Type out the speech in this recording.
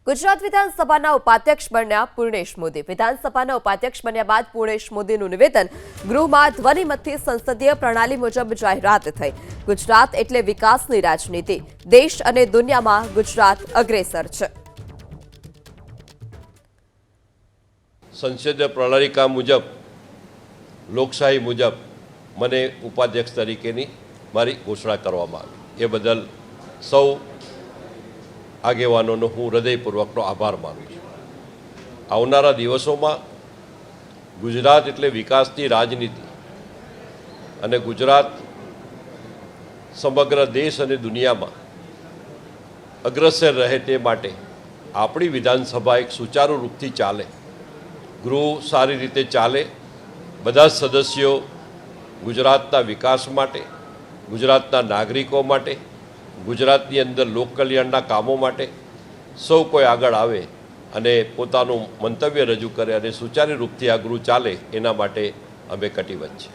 ગુજરાત વિધાનસભાના ઉપાધ્યક્ષ બન્યા પૂર્ણેશ મોદી। વિધાનસભાના ઉપાધ્યક્ષ બન્યા બાદ પૂર્ણેશ મોદીનું નિવેદન ગૃહમાં ધ્વનિમતથી સંસદીય પ્રણાલી મુજબ જાહેરાત થઈ। ગુજરાત એટલે વિકાસની રાજનીતિ, દેશ અને દુનિયામાં ગુજરાત અગ્રેસર છે। સંસદીય પ્રણાલિકા મુજબ લોકશાહી મુજબ મને ઉપાધ્યક્ષ તરીકેની મારી ઘોષણા કરવામાં આવી। એ બદલ સૌ આગેવાનોનો હું હૃદયપૂર્વકનો આભાર માનું છું। આવનારા દિવસોમાં ગુજરાત એટલે વિકાસની રાજનીતિ અને ગુજરાત સમગ્ર દેશ અને દુનિયામાં અગ્રસર રહે તે માટે આપણી વિધાનસભા એક સુચારુ રૂપથી ચાલે, ગૃહ સારી રીતે ચાલે, બધા સદસ્યો ગુજરાતના વિકાસ માટે, ગુજરાતના નાગરિકો માટે, ગુજરાતની અંદર લોકકલ્યાણના કામો માટે સૌ કોઈ આગળ આવે અને પોતાનું મંતવ્ય રજૂ કરે અને સુચારુ રૂપથી આ ગૃહ ચાલે, એના માટે અમે કટિબદ્ધ છીએ।